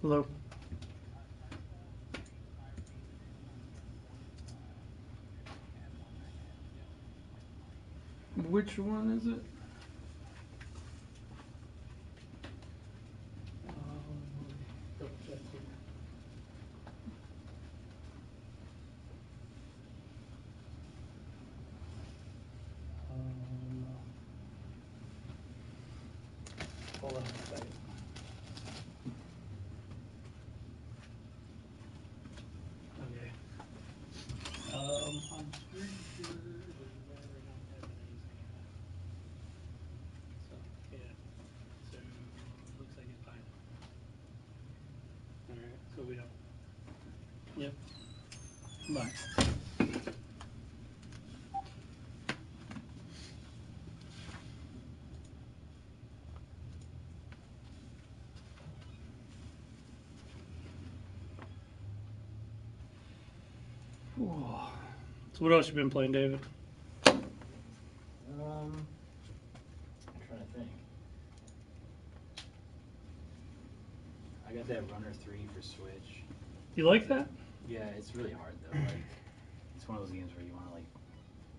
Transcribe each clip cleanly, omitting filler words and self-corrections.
Hello. Which one is it? Double check here. Hold on a second. Okay. I'm pretty sure that I don't have anything. So, yeah. So, looks like it's fine. Alright, so we don't. Yep. Bye. Whoa. So what else you been playing, David? I'm trying to think. I got that Runner 3 for Switch. You like that? Yeah, it's really hard though. Like, it's one of those games where you want to like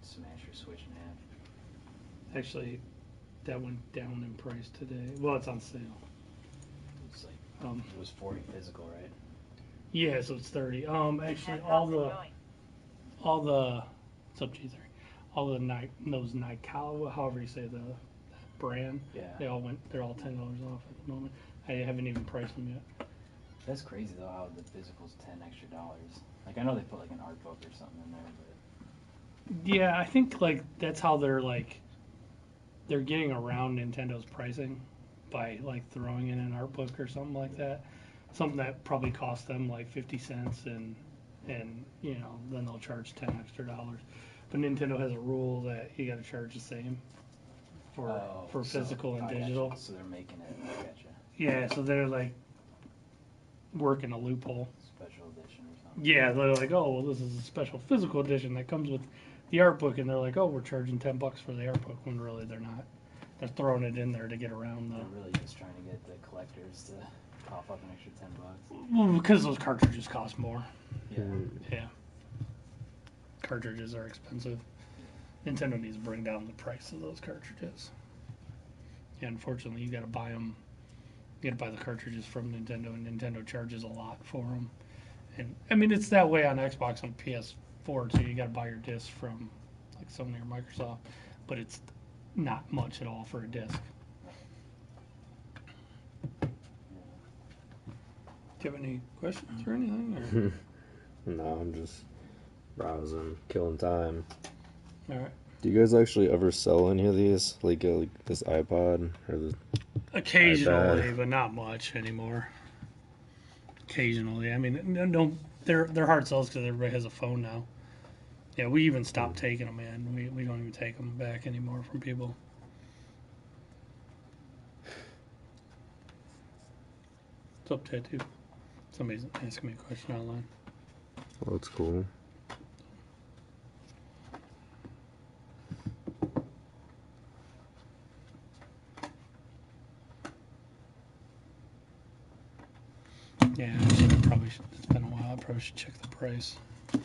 smash your Switch in half. Actually, that went down in price today. Well, it's on sale. It's like it was 40 physical, right? Yeah, so it's 30. Actually, all the it's up to you, all the those Nikala, however you say the brand, Yeah. they're all $10 off at the moment. I haven't even priced them yet. That's crazy though how the physical's $10 extra. Like I know they put like an art book or something in there, but Yeah, I think like that's how they're getting around Nintendo's pricing by like throwing in an art book or something like that. Something that probably cost them like 50 cents and you know, then they'll charge $10 extra. But Nintendo has a rule that you got to charge the same for physical and digital. So they're making it. I gotcha. Yeah, so they're like working a loophole. Special edition or something. Yeah, they're like, oh, well, this is a special physical edition that comes with the art book, and they're like, oh, we're charging $10 for the art book, when really they're not. They're throwing it in there to get around the. They're really just trying to get the collectors to cough up an extra $10. Well, because those cartridges cost more. Yeah. Yeah. Cartridges are expensive. Nintendo needs to bring down the price of those cartridges. Yeah, unfortunately, you got to buy them. You got to buy the cartridges from Nintendo, and Nintendo charges a lot for them. And I mean, it's that way on Xbox and PS4 too. You got to buy your disc from like Sony or Microsoft, but it's not much at all for a disc. Do you have any questions or anything? Or? No, I'm just browsing, killing time. All right. Do you guys actually ever sell any of these, like this iPod or the? Occasionally, iPad? but not much anymore. Occasionally, I mean, no, they're hard sells because everybody has a phone now. Yeah, we even stopped taking them, man. We don't even take them back anymore from people. It's up to you too. Somebody's asking me a question online. Oh, that's cool. Yeah, I probably should. It's been a while. I probably should check the price. I'm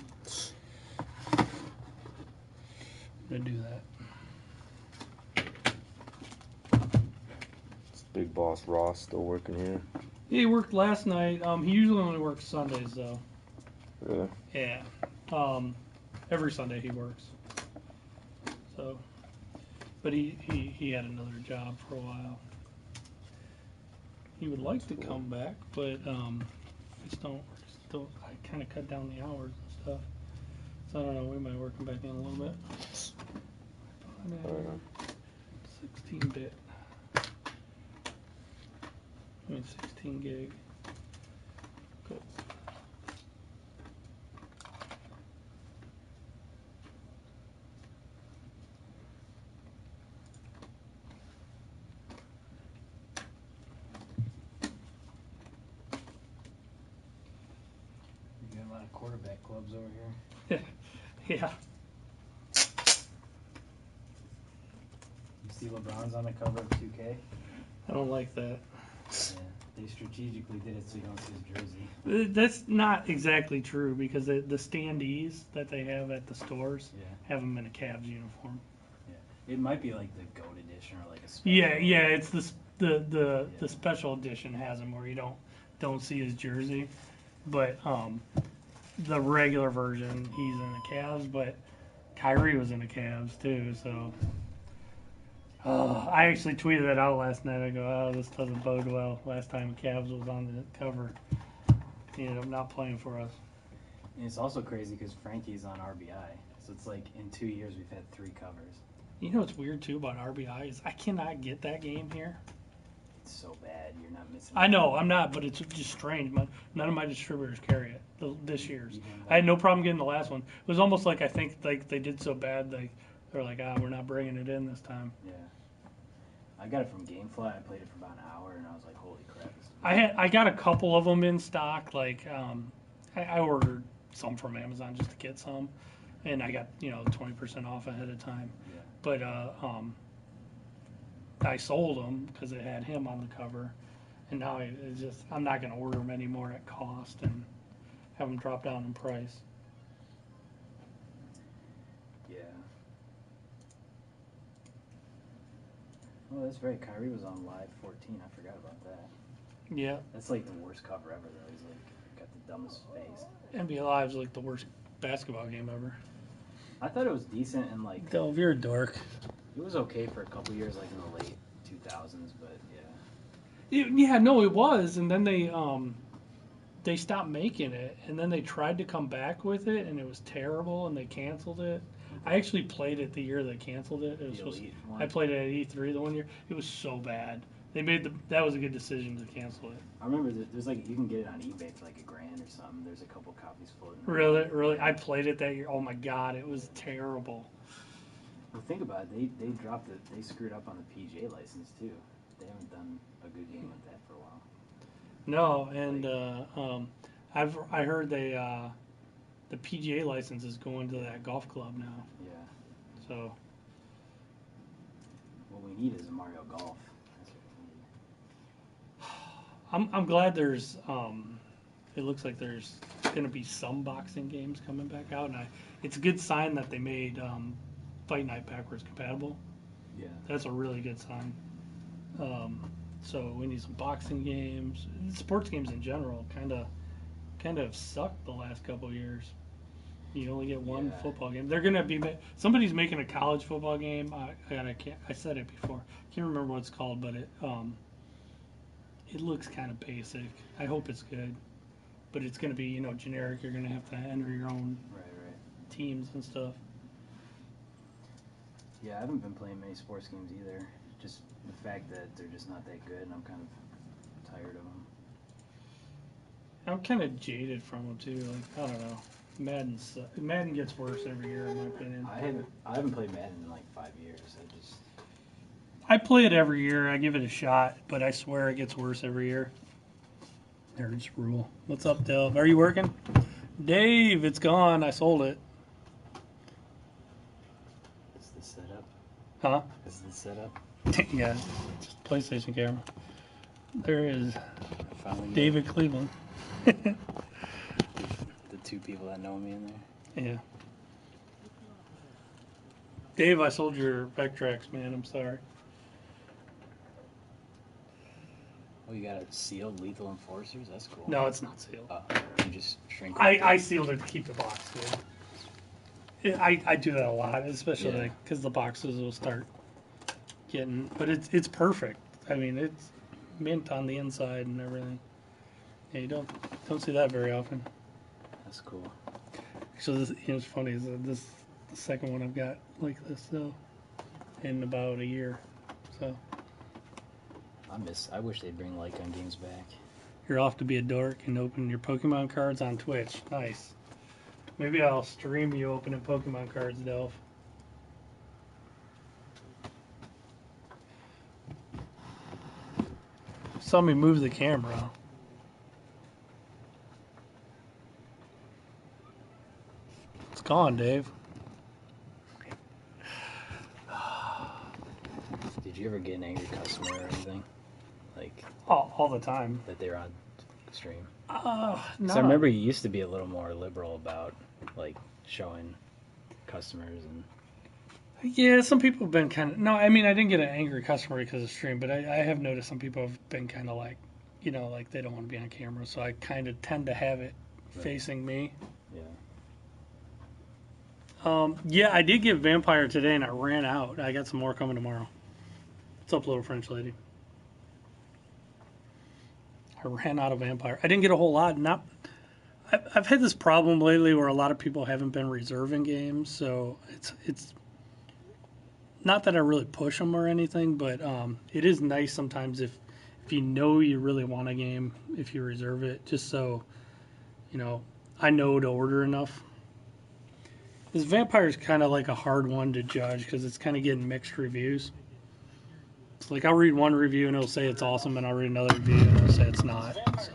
gonna do that. Is Big Boss Ross still working here? Yeah, he worked last night. He usually only works Sundays though. Really? Yeah. Every Sunday he works. So, but he had another job for a while. He would like to come back, but I kind of cut down the hours and stuff. So I don't know. We might work him back in a little bit. 16-bit. I mean 16 gig. Good. You got a lot of quarterback clubs over here. Yeah. You see LeBron's on the cover of 2K? I don't like that. Yeah. they strategically did it so you don't see his jersey. That's not exactly true because the standees that they have at the stores Yeah. have them in a Cavs uniform. It might be like the GOAT edition or like a special. Yeah, it's the special edition has him where you don't see his jersey, but the regular version he's in the Cavs, but Kyrie was in the Cavs too, so. I actually tweeted that out last night. I go, oh, this doesn't bode well. Last time Cavs was on the cover, he ended up not playing for us. And it's also crazy because Frankie's on RBI, so it's like in 2 years we've had 3 covers. You know what's weird too about RBI is I cannot get that game here. It's so bad, you're not missing. I know I'm not, but it's just strange. None of my distributors carry it this year's. Even I had no problem getting the last one. It was almost like I think like they did so bad they're like, we're not bringing it in this time. Yeah. I got it from GameFly. I played it for about an hour, and I was like, "Holy crap!" I got a couple of them in stock. Like I ordered some from Amazon just to get some, and I got 20% off ahead of time. Yeah. But I sold them because it had him on the cover, and now I'm not going to order them anymore at cost and have them drop down in price. Yeah. Oh, that's right. Kyrie was on Live 14. I forgot about that. Yeah, That's like the worst cover ever, though. He's like got the dumbest face. NBA Live's like the worst basketball game ever. I thought it was decent and like Delve, you're a dork. it was okay for a couple years, like in the late 2000s. But yeah. Yeah, no, it was, and then they stopped making it, and then they tried to come back with it, and it was terrible, and they canceled it. I actually played it the year they canceled it. It was The supposed Elite one. I played it at E3 the one year. It was so bad. They made that was a good decision to cancel it. I remember there's like you can get it on eBay for like $1,000 or something. There's a couple copies floating around. Really, I played it that year. Oh my god, it was terrible. Well, think about it. They dropped it. They screwed up on the PGA license too. They haven't done a good game with that for a while. No, and I heard the PGA license is going to that golf club now. Yeah. So What we need is a Mario Golf. That's what we need. I'm glad there's it looks like there's going to be some boxing games coming back out, and it's a good sign that they made Fight Night backwards compatible. Yeah. That's a really good sign. So we need some boxing games, sports games in general. Kind of sucked the last couple of years. You only get one Yeah. football game. They're gonna be somebody's making a college football game. I said it before. Can't remember what it's called, but it looks kind of basic. I hope it's good, but it's gonna be generic. You're gonna have to enter your own Right. teams and stuff. Yeah, I haven't been playing many sports games either. Just the fact that they're just not that good, and I'm kind of tired of them. I'm kind of jaded from them too. Like I don't know. Madden gets worse every year in my opinion. I haven't played Madden in like 5 years. I play it every year. I give it a shot, but I swear it gets worse every year. Nerds rule. What's up, Delv? Are you working? Dave, it's gone. I sold it. Is this setup? Huh? Is this setup? Yeah, just PlayStation camera. There is Finally got David Cleveland. the 2 people that know me in there. Yeah. Dave, I sold your Vectrex, man. I'm sorry. Oh, you got a sealed Lethal Enforcers? That's cool. No, it's not sealed. Oh, you just shrink it. I sealed it to keep the box good. I do that a lot, especially Yeah. because the boxes will start getting. But it's perfect. I mean, it's mint on the inside and everything. Yeah, you don't see that very often. That's cool. So this, it's funny is that this the second one I've got like this though in about a year. So I wish they'd bring Like-On games back. you're off to be a dork and open your Pokemon cards on Twitch. Nice. Maybe I'll stream you opening Pokemon cards, Delph. Saw me move the camera. It's gone, Dave. Did you ever get an angry customer or anything? like all the time. that they're on stream? No. So I remember you used to be a little more liberal about like showing customers and. Yeah, some people have been kind of. No, I mean, I didn't get an angry customer because of stream, but I have noticed some people have been kind of like, like they don't want to be on camera, so I kind of tend to have it facing me. Yeah. Yeah, I did get Vampire today, and I ran out. I got some more coming tomorrow. What's up, little French lady? I ran out of Vampire. I didn't get a whole lot. I've had this problem lately where a lot of people haven't been reserving games, so it's not that I really push them or anything, but it is nice sometimes if you know you really want a game, if you reserve it, just so I know to order enough. This Vampire is kind of like a hard one to judge because it's kind of getting mixed reviews. It's like I'll read one review and it'll say it's awesome, and I'll read another review and it'll say it's not. So,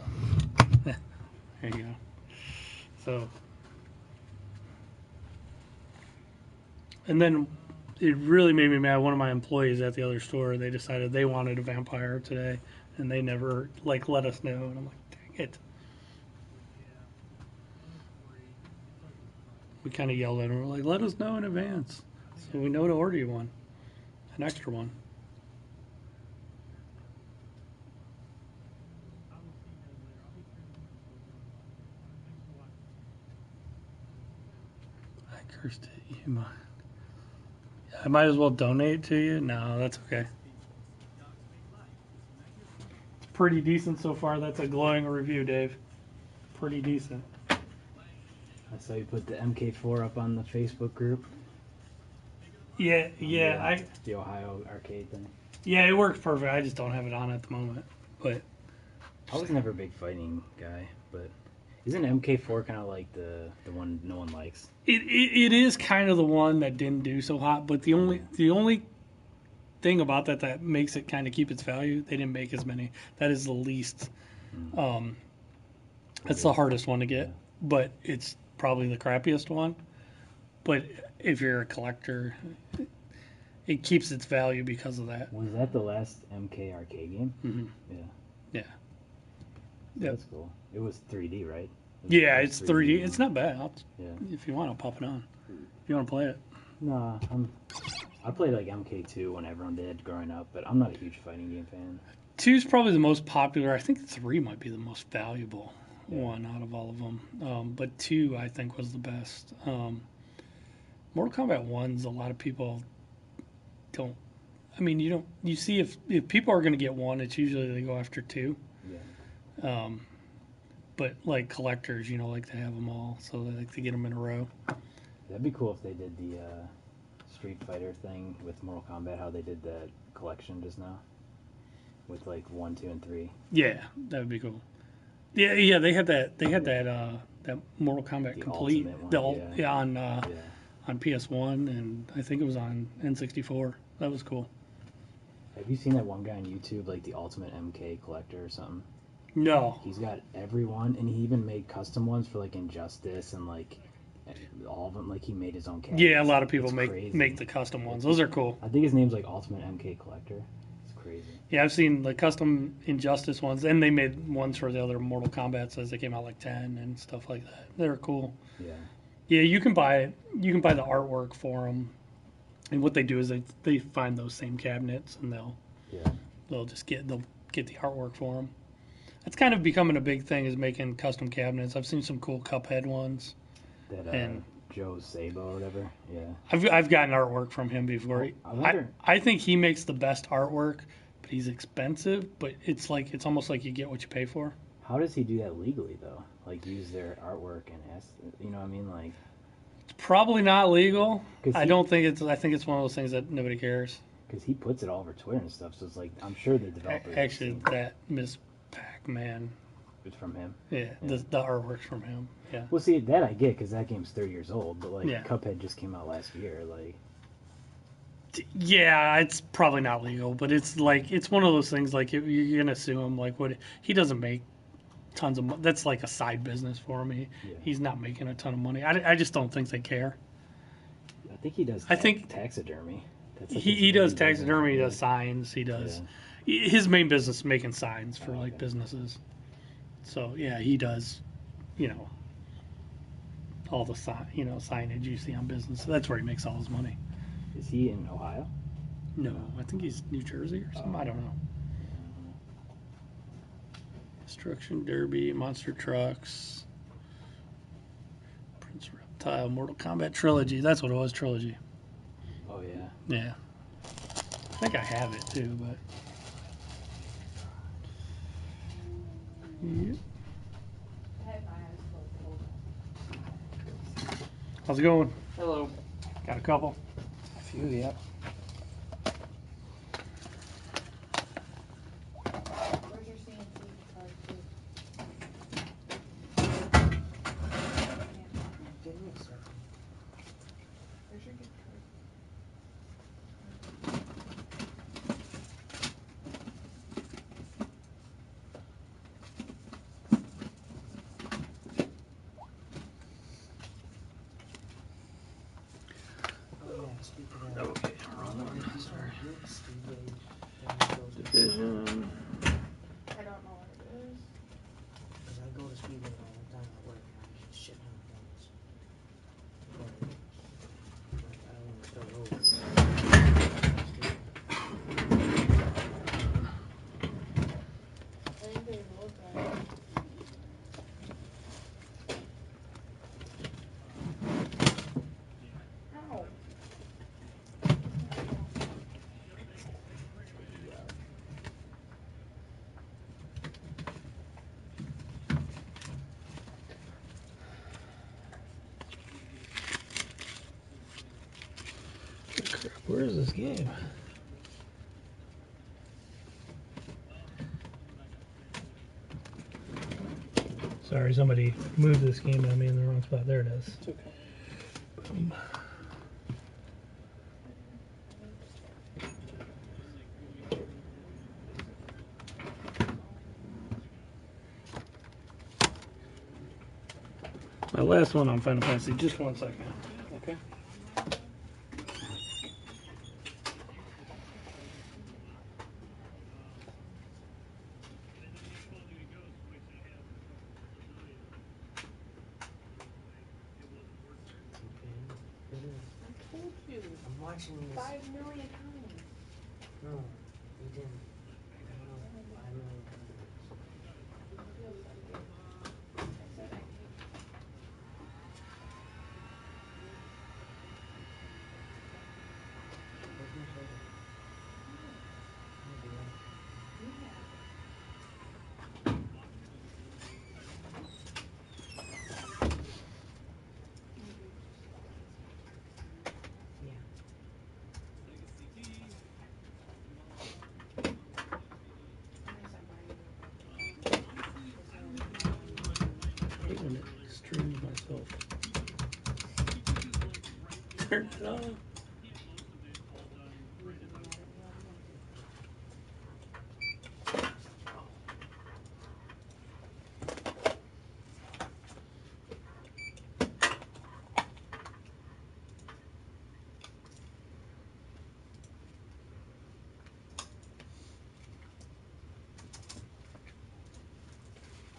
there you go. So, and then it really made me mad. One of my employees at the other store, they decided they wanted a Vampire today, and they never let us know. And I'm like, dang it. We kind of yelled at them. We're like, let us know in advance so we know to order you one, an extra one. I cursed it. I might as well donate to you. No, that's okay. It's pretty decent so far. That's a glowing review, Dave. Pretty decent. I saw you put the MK4 up on the Facebook group. Yeah. The Ohio arcade thing. Yeah, it works perfect. I just don't have it on at the moment. But I was never a big fighting guy, but isn't MK4 kind of like the one no one likes? it is kind of the one that didn't do so hot. But the only thing about that makes it kind of keep its value, they didn't make as many. That is the least. That's the hardest one to get, but it's probably the crappiest one. But if you're a collector, it keeps its value because of that. Was that the last MK arcade game? Mm-hmm. Yeah. Yep. That's cool. It was 3D, right? It's 3D. It's not bad. Yeah. If you want, I'll pop it on. If you want to play it. No, I played like MK2 when everyone did growing up, but I'm not a huge fighting game fan. 2 is probably the most popular. I think 3 might be the most valuable one out of all of them. But 2, I think, was the best. Mortal Kombat 1's a lot of people don't. I mean, you see if people are going to get 1, it's usually they go after 2. Yeah. But like collectors, like to have them all, so they like to get them in a row. That'd be cool if they did the Street Fighter thing with Mortal Kombat, how they did that collection just now. With like 1, 2, and 3. Yeah, that would be cool. Yeah, they had that that Mortal Kombat The Complete, Ultimate one, on PS1, and I think it was on N64. That was cool. Have you seen that one guy on YouTube, like the Ultimate MK Collector or something? No. He's got every one, and he even made custom ones for like Injustice and like all of them. Like he made his own characters. Yeah, a lot of people It's make the custom ones. Those are cool. I think his name's like Ultimate MK Collector. It's crazy. Yeah, I've seen the custom Injustice ones, and they made ones for the other Mortal Kombat as they came out, like 10 and stuff like that. They're cool. Yeah. Yeah, you can buy it. You can buy the artwork for them, and what they do is they find those same cabinets, and they'll get the artwork for them. That's kind of becoming a big thing, is making custom cabinets. I've seen some cool Cuphead ones. That Joe Sabo or whatever. Yeah. I've gotten artwork from him before. I think he makes the best artwork, but he's expensive. But it's almost like you get what you pay for. How does he do that legally though? Like use their artwork and you know what I mean? Like it's probably not legal. I think it's one of those things that nobody cares. Because he puts it all over Twitter and stuff, so it's like I'm sure the developers. Actually, that Miss Pac-Man. It's from him. Yeah, the artwork's from him. Yeah. Well, see, that I get because that game's 30 years old, but like Yeah. Cuphead just came out last year. Like, Yeah, it's probably not legal, but it's one of those things. Like you're gonna sue him. Like what he doesn't make tons of money. That's like a side business for him. He's not making a ton of money. I just don't think they care. I think he does. Taxidermy. That's like he does taxidermy. He does signs. He does. his main business is making signs for like businesses. So yeah, he does, you know, all the signage you see on business. So that's where he makes all his money. Is he in Ohio? No, I think he's New Jersey or something. I don't know. Destruction Derby, Monster Trucks, Prince Reptile, Mortal Kombat Trilogy. That's what it was, Trilogy. Oh yeah. Yeah. I think I have it too, but. Yep. How's it going? Hello. Got a couple? A few, yep. Where's your C&C card too? Give me a second. Where's your gift card? Oh yeah, speaking of Okay, wrong one. Sorry. C&C Games, Division. I don't know what it is. because I go to Speedway all the time at work, and I get shit ton of points. But I don't want to start over. I think they look right. Ow. Crap, where is this game? Sorry, somebody moved this game on me in the wrong spot. There it is. It's okay. Boom. My last one on Final Fantasy. Just 1 second. Okay. It is. I told you I'm watching this. 5 million times. No, you didn't. I don't know. 5 million times. I said I Where's my soda? Maybe, right? Yeah. I hate when it streams myself. Turn it on.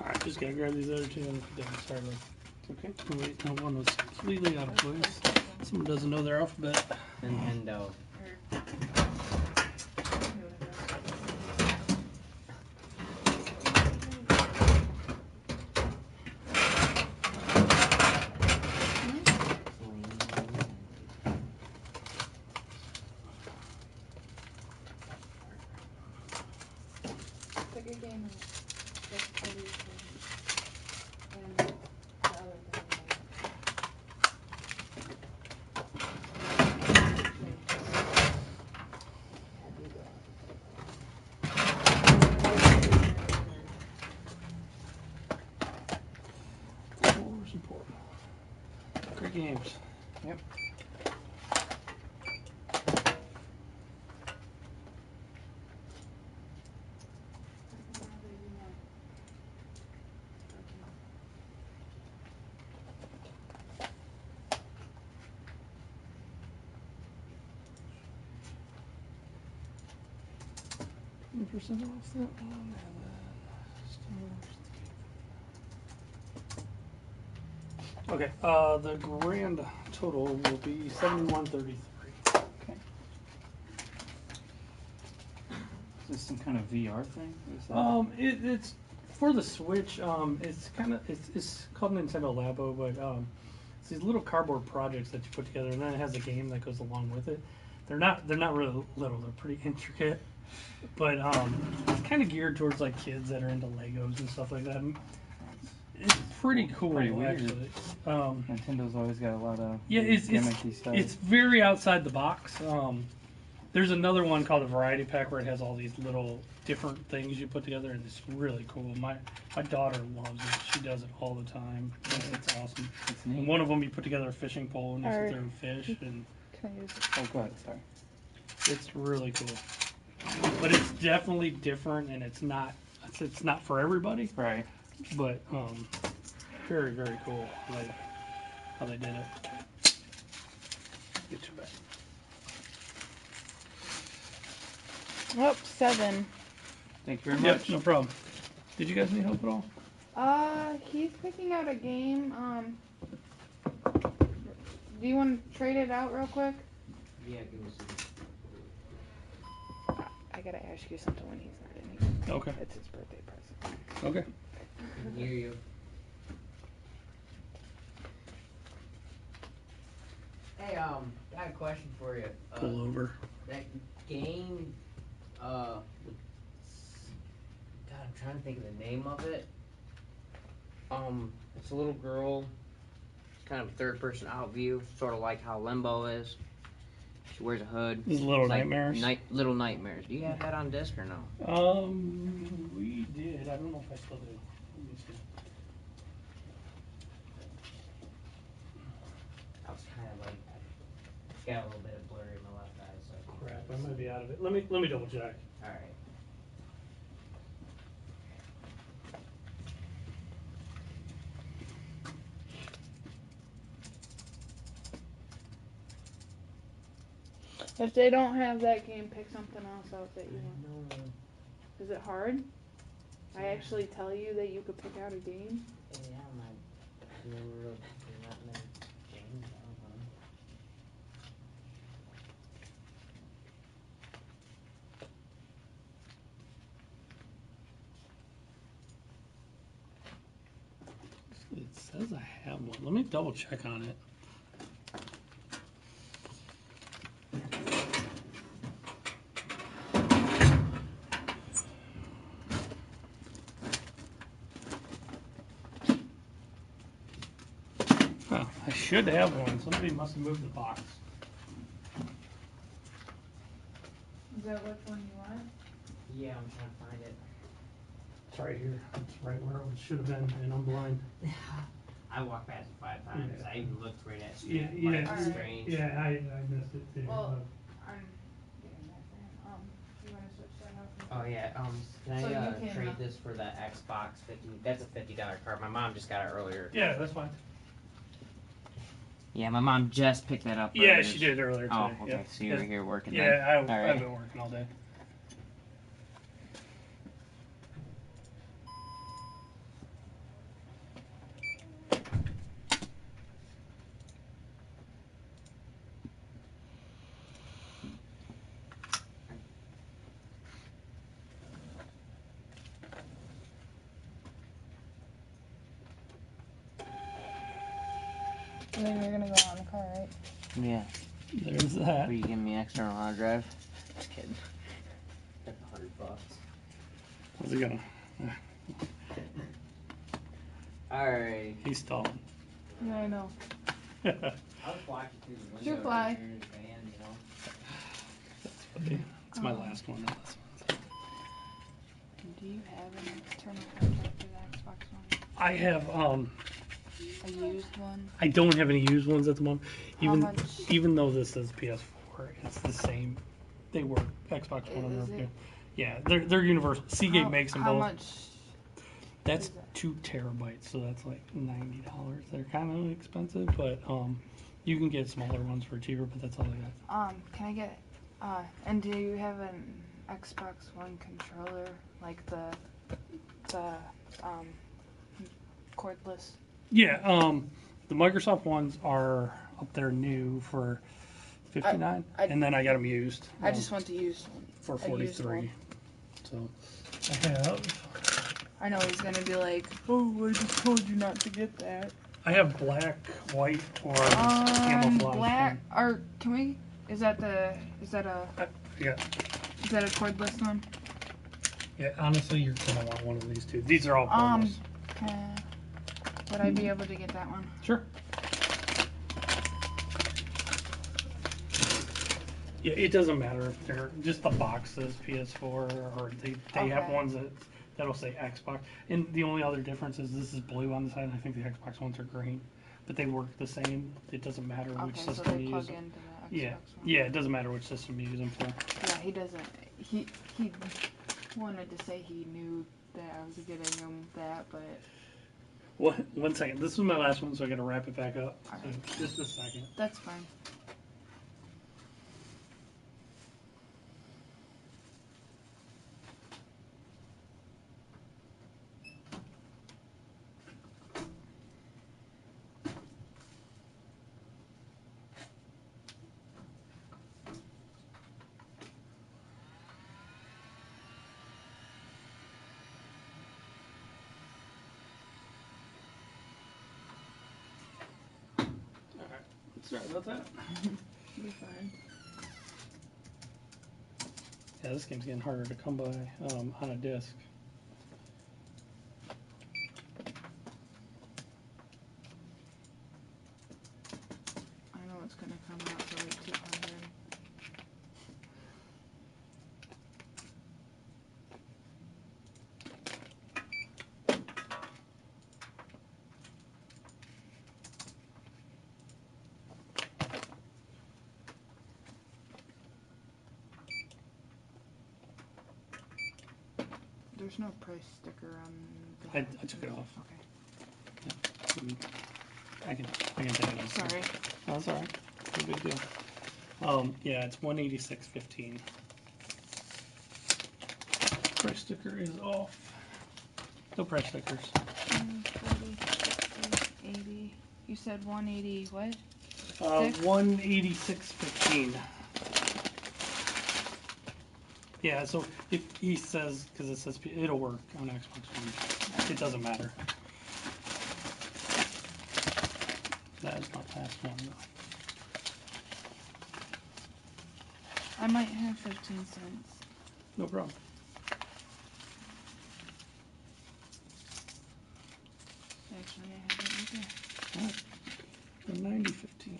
Alright, just gotta grab these other two and put them. Sorry, look. Okay. Oh, wait, no, one was completely out of place. Someone doesn't know their alphabet. And Put your game in just for these things. And the other thing. Where's important? Great games. Yep. 10% off that one. Okay, the grand total will be $71.33. Okay. Is this some kind of VR thing? What is that? It's for the Switch. It's called Nintendo Labo, but it's these little cardboard projects that you put together, and then it has a game that goes along with it. They're not really little. They're pretty intricate, but it's kind of geared towards like kids that are into Legos and stuff like that. It's pretty cool, Pretty weird. actually. Nintendo always got a lot of It's gimmicky stuff. it's very outside the box. There's another one called the Variety Pack where it has all these little different things you put together, and it's really cool. My daughter loves it. She does it all the time. It's awesome. It's And neat. one of them, you put together a fishing pole and you sit Alright. there and fish, and Can I use it? Oh, go ahead. Sorry. it's really cool. But it's definitely different, and it's not for everybody. Right. But very, very cool, like how they did it. Get you back. Oh, 7. Thank you very Yep, much. no problem. Did you guys need help at all? He's picking out a game. Do you want to trade it out real quick? Yeah, give me some. I gotta ask you something when he's not in here. Okay. It's his birthday present. Okay. I can hear you. Hey, I got a question for you. Pull over. That game, God, I'm trying to think of the name of it. It's a little girl, kind of a third-person out view, sort of like how Limbo is. She wears a hood. This is Little It's like Nightmares. Little Nightmares. Do you have that on disc or no? We did. I don't know if I still do. Let me see. I was kind of like, I got a little bit of blurry in my left eye, so I can't Crap, I really might see. be out of it. Let me double check. All right. If they don't have that game, pick something else out that you want. No. Is it hard? I actually tell you that you could pick out a game? Yeah, I've never really there's not many games out, huh? It says I have one. Let me double check on it. Oh, I should have one. Somebody must have moved the box. Is that which one you want? Yeah, I'm trying to find it. It's right here. It's right where it should have been, and I'm blind. I walked past it 5 times. Yeah. I even looked right at Yeah, it. yeah, It's Alright. strange. Yeah, I missed it too. Well, I'm getting that for him. You wanna switch that out? Oh yeah. Can So I you can, trade this for the Xbox 50? That's a $50 card. My mom just got it earlier. Yeah, that's fine. Yeah, my mom just picked that up. Yeah, earlier. she did earlier today. Oh, okay. Yep. So you were here working. Yeah, then. I've Alright. been working all day. And then you're gonna go on the car, right? Yeah. There's that. Will you give me external hard drive? Just kidding. That's $100. How's it going? Alright. He's stalling. Yeah, I know. I was watching through the window. Sure, fly. right here in the van, you know. It's my last one. Not this one. Do you have an external hard drive for the Xbox One? I have A used one? I don't have any used ones at the moment. How much? Even though this says PS4, it's the same. They work. Xbox One and Is everything. it? Yeah, they're universal. Seagate makes them How both. much? That's is that? 2 terabytes, so that's like $90. They're kind of expensive, but you can get smaller ones for cheaper. But that's all I got. Can I get, and do you have an Xbox One controller, like the cordless. Yeah, the Microsoft ones are up there new for 59, and then I got them used. I just want the used one. For a used 43. one. So I have I know he's gonna be like, "Oh, I just told you not to get that." black, white, or camouflage. Black. Or can we? Is that a Yeah, cordless one? yeah. Honestly, you're gonna want one of these two. These are all cordless. Would I be able to get that one? Sure. Yeah, it doesn't matter if they're just the boxes PS4 or they have Okay. ones that'll say Xbox. And the only other difference is this is blue on the side, and I think the Xbox ones are green. But they work the same. It doesn't matter which Okay, so system they you plug use. into the Xbox Yeah, one. yeah. It doesn't matter which system you use them for. Yeah, he doesn't. He wanted to say he knew that I was getting him that, but One second. This is my last one, so I got to wrap it back up. So Alright. just a second. that's fine. Sorry about that. You're fine. Yeah, this game's getting harder to come by on a disc. I know it's gonna come out for like 200. There's no price sticker on the. I took it off. Okay. I can take it off. Sorry. No, that's all right. No big deal. Yeah, it's 186.15. Price sticker is off. No price stickers. 40, 60, 80. You said 180 what? 186.15. Yeah, so if he says, because it says it'll work on Xbox One, it doesn't matter. That is my last one though. I might have 15 cents. No problem. Actually, I have it right there. Alright. 90.15.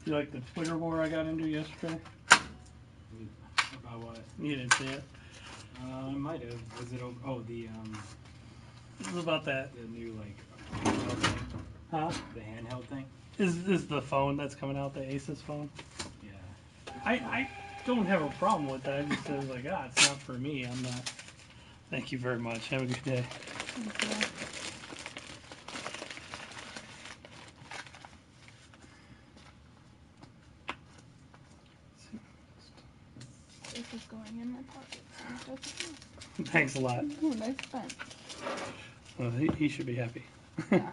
You like the Twitter war I got into yesterday? About what? You didn't see it. I might have. Was it? The It was about that. the new handheld thing. Huh? The handheld thing. Is the phone that's coming out, the Asus phone? Yeah. I don't have a problem with that. I just said like, it's not for me. I'm not. Thank you very much. Have a good day. This is going in my pocket. So that's okay. Thanks a lot. Ooh, nice pen. Well, he should be happy. Yeah.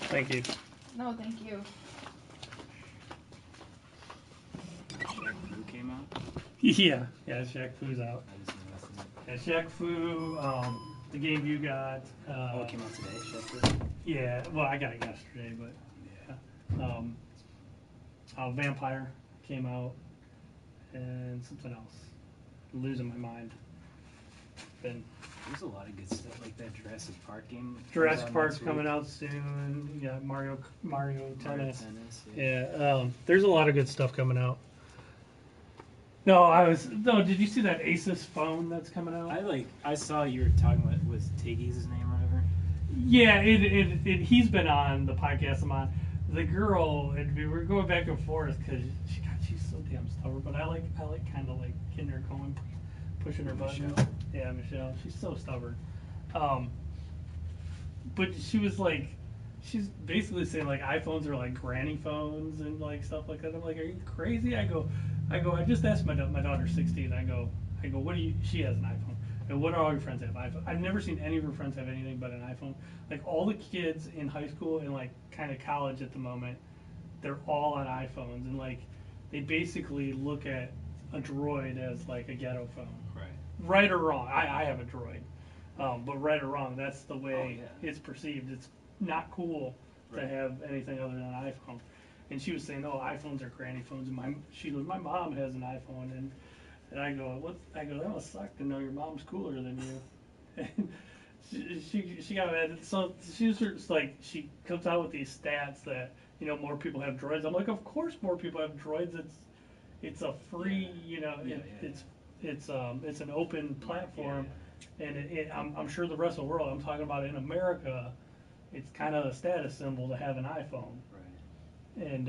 Thank you. No, thank you. Who came out? Yeah, Shaq Fu's out. I just noticed it. Yeah, Shaq Fu, the game you got. It came out today. Sheffield. Yeah, well, I got it yesterday, but yeah. Vampire came out, and something else. I'm losing my mind. Been There's a lot of good stuff like that Jurassic Park game. Jurassic Park's coming out soon. You got Mario Tennis. Yeah. Yeah, there's a lot of good stuff coming out. No, did you see that Asus phone that's coming out? I saw you were talking about, was Tiggy's his name or whatever? Yeah, he's been on the podcast I'm on. the girl, and we were going back and forth because she's so damn stubborn. But I like kind of like getting her going, pushing her button. Michelle. Yeah, Michelle. She's so stubborn. But she was like, she's basically saying like iPhones are like granny phones and like stuff like that. I'm like, are you crazy? I go. I just asked my daughter's 16. I go. What do you? She has an iPhone. And what do all your friends have? iPhone. I've never seen any of her friends have anything but an iPhone. Like all the kids in high school and like kind of college at the moment, they're all on iPhones and like they basically look at a Droid as like a ghetto phone. Right or wrong. I have a Droid, but right or wrong, that's the way it's perceived. It's not cool to have anything other than an iPhone. And she was saying, "Oh, iPhones are granny phones." And my mom has an iPhone, and I go, "What?" I go, "That must suck to know your mom's cooler than you." And she got mad. So she was just like, she comes out with these stats that more people have Droids. I'm like, of course more people have Droids. It's a free, it's an open platform, and I'm sure the rest of the world. I'm talking about in America, it's kind of a status symbol to have an iPhone. Right. And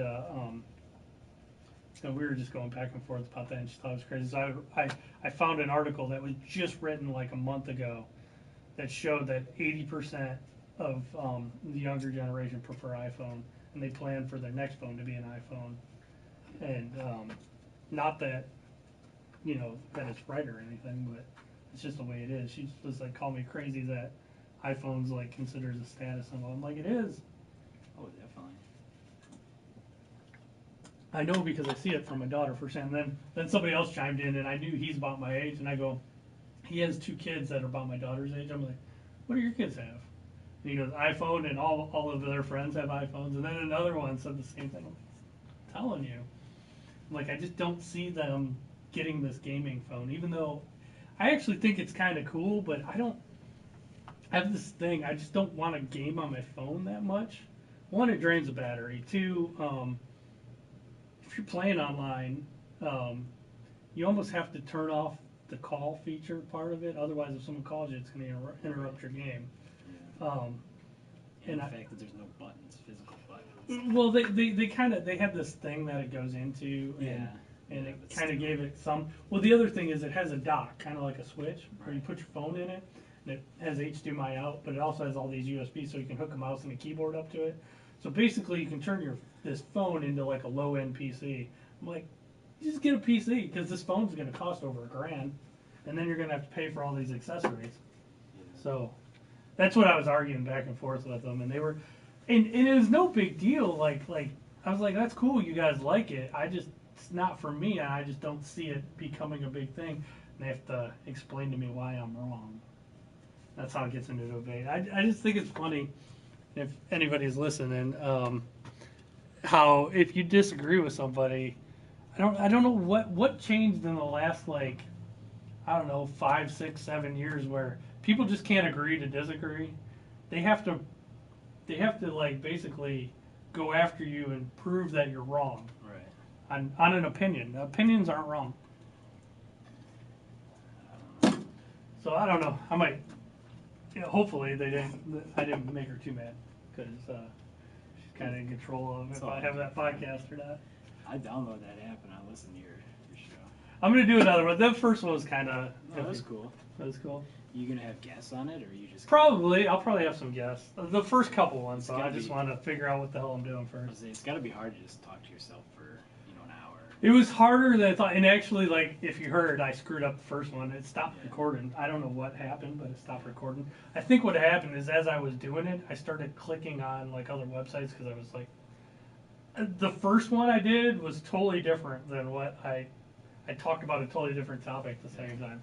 so we were just going back and forth about that, and she thought it was crazy. So I found an article that was just written like a month ago that showed that 80% of the younger generation prefer iPhone, and they plan for their next phone to be an iPhone. And not that that it's right or anything, but it's just the way it is. She was like, call me crazy that iPhone's like considered a status symbol. I'm like, it is. Oh, definitely. I know because I see it from my daughter first, and then somebody else chimed in, and I knew he's about my age, and I go, he has 2 kids that are about my daughter's age. I'm like, what do your kids have? And he goes, iPhone, and all of their friends have iPhones. And then another one said the same thing. I'm telling you, like, I just don't see them getting this gaming phone, even though I actually think it's kind of cool, but I have this thing. I just don't want to game on my phone that much. One, it drains the battery. 2, if you're playing online, you almost have to turn off the call feature part of it. Otherwise, if someone calls you, it's going to interrupt your game. And the fact that there's no buttons, physical buttons. Well, they have this thing that it goes into, and it kind of gave it some. Well, the other thing is it has a dock, kind of like a switch, where you put your phone in it, and it has HDMI out, but it also has all these USB, so you can hook a mouse and a keyboard up to it. So basically, you can turn this phone into like a low-end PC. I'm like, just get a PC, because this phone's going to cost over $1,000, and then you're going to have to pay for all these accessories. So that's what I was arguing back and forth with them, and they were, and it was no big deal. Like I was like, that's cool, you guys like it. It's not for me, and I just don't see it becoming a big thing. And they have to explain to me why I'm wrong. That's how it gets into debate. I just think it's funny, if anybody's listening, how if you disagree with somebody, I don't know what changed in the last 5, 6, 7 years where people just can't agree to disagree. They have to basically go after you and prove that you're wrong. Right. On an opinion. Opinions aren't wrong. So I don't know. I might. Hopefully I didn't make her too mad, because she's kind of in control of if I have that podcast or not. I download that app and I listen to your show. I'm gonna do another one. That first one was kind of. That was cool. That was cool. You gonna have guests on it, or you just? Probably. I'll probably have some guests. The first couple ones, so I just want to figure out what the hell I'm doing first. It's got to be hard to just talk to yourself for an hour. It was harder than I thought, and actually, if you heard, I screwed up the first one. It stopped recording. I don't know what happened, but it stopped recording. I think what happened is, as I was doing it, I started clicking on other websites, because I was like, the first one I did was totally different than what I talked about, a totally different topic the second time.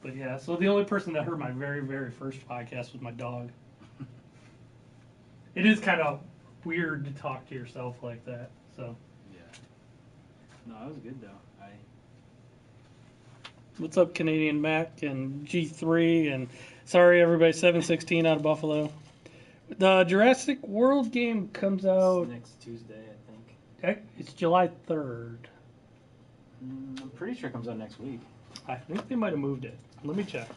But yeah, so the only person that heard my very, very first podcast was my dog. It is kind of weird to talk to yourself like that. So. Yeah. No, that was good though. What's up, Canadian Mac and G3 and sorry everybody, 716 out of Buffalo. The Jurassic World game comes out next Tuesday, I think. It's July 3rd. I'm pretty sure it comes out next week. I think they might have moved it. Let me check.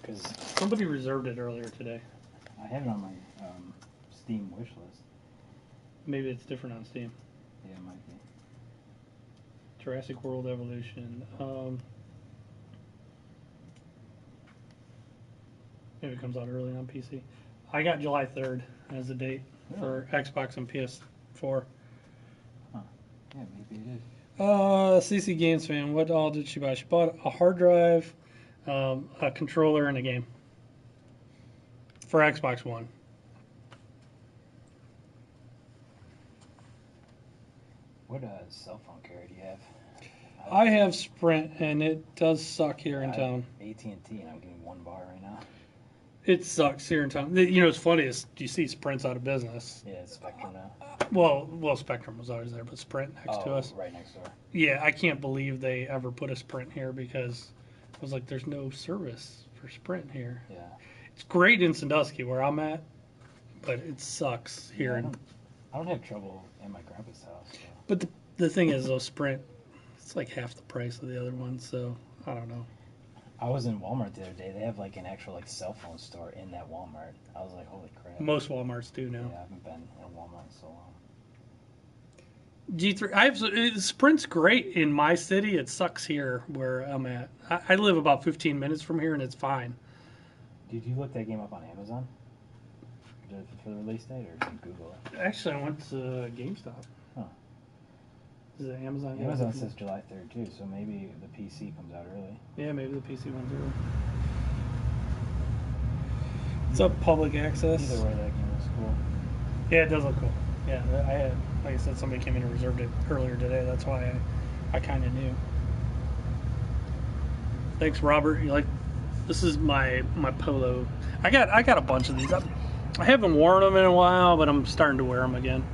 Because somebody reserved it earlier today. I have it on my Steam wish list. Maybe it's different on Steam. Yeah, it might be. Jurassic World Evolution. Maybe it comes out early on PC. I got July 3rd as the date for Xbox and PS4. Yeah, maybe it is. CC Games fan, what all did she buy? She bought a hard drive, a controller, and a game for Xbox One. What cell phone carrier do you have? I have Sprint, and it does suck here in town. AT&T, and I'm getting 1 bar right now. It sucks here in town. You know, what's funny is you see Sprint's out of business. Yeah, it's Spectrum now. Well, Spectrum was always there, but Sprint next to us. Right next door. Yeah, I can't believe they ever put a Sprint here because I was like, there's no service for Sprint here. Yeah. It's great in Sandusky where I'm at, but it sucks here. Yeah, I don't have trouble in my grandpa's house. So. But the thing is, though, Sprint, it's like half the price of the other one, so I don't know. I was in Walmart the other day. They have like an actual like cell phone store in that Walmart. I was like, holy crap. Most Walmarts do now. Yeah, I haven't been in a Walmart in so long. G3, Sprint's great in my city. It sucks here where I'm at. I live about 15 minutes from here, and it's fine. Did you look that game up on Amazon for the release date, or did you Google it? Actually, I went to GameStop. Huh. Is it Amazon? Amazon says July 3rd too, so maybe the PC comes out early. Yeah, maybe the PC one's early. It's up public access. Either way, that game looks cool. Yeah, it does look cool. Yeah, I had, like I said, somebody came in and reserved it earlier today. That's why I kind of knew. Thanks, Robert. You like? This is my polo. I got a bunch of these. I haven't worn them in a while, but I'm starting to wear them again.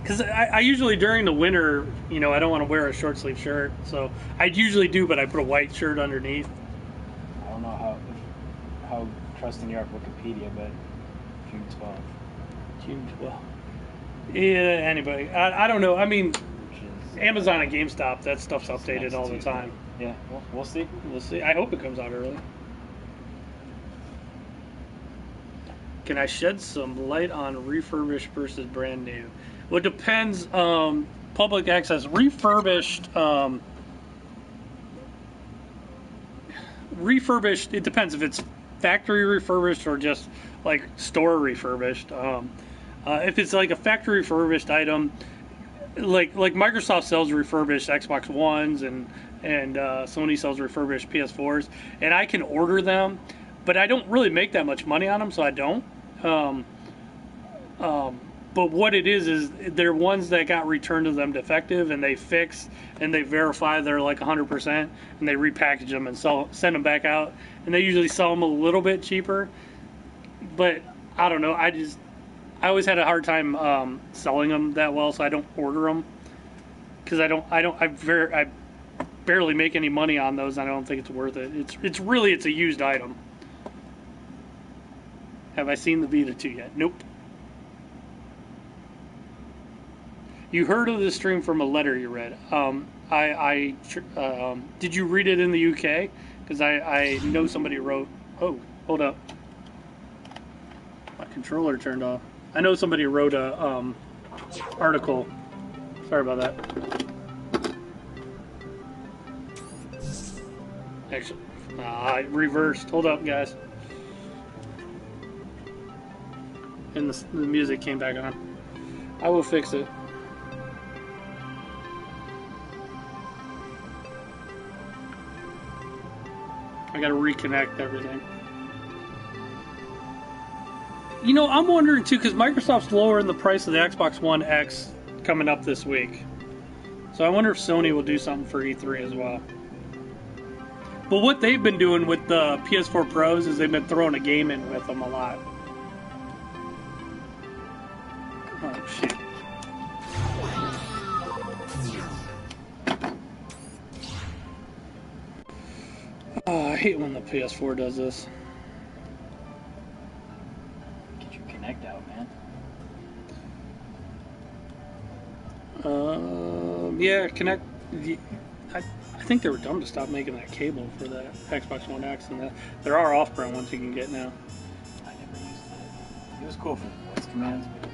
Because I usually during the winter, you know, I don't want to wear a short sleeve shirt, so I usually do, but I put a white shirt underneath. I don't know how trusting you are of Wikipedia, but June 12th. June 12th. Yeah, anybody. I don't know. I mean, Which is, Amazon and GameStop, that stuff's it's updated next all the Tuesday. time. Yeah, we'll see. We'll see. I hope it comes out early. Can I shed some light on refurbished versus brand new? Well, it depends. Public access. Refurbished. Refurbished, it depends if it's factory refurbished or just like store refurbished. If it's like a factory refurbished item, like Microsoft sells refurbished Xbox Ones and Sony sells refurbished PS4s, and I can order them, but I don't really make that much money on them, so I don't. But what it is they're ones that got returned to them defective, and they fix and they verify they're like 100%, and they repackage them and send them back out, and they usually sell them a little bit cheaper. But I don't know. I always had a hard time selling them that well, so I don't order them because I barely make any money on those. And I don't think it's worth it. It's a used item. Have I seen the Vita 2 yet? Nope. You heard of this stream from a letter you read. Did you read it in the UK? Because I know somebody wrote. Oh, hold up. My controller turned off. I know somebody wrote a article. Sorry about that. Actually, I reversed. Hold up, guys. And the music came back on. I will fix it. I gotta reconnect everything. You know, I'm wondering too, because Microsoft's lowering the price of the Xbox One X coming up this week. So I wonder if Sony will do something for E3 as well. But what they've been doing with the PS4 Pros is they've been throwing a game in with them a lot. Oh, shit. Oh, I hate when the PS4 does this. Get your Kinect out, man. Yeah, Connect. I think they were dumb to stop making that cable for the Xbox One X, and there are off-brand ones you can get now. I never used it. It was cool for the voice commands, but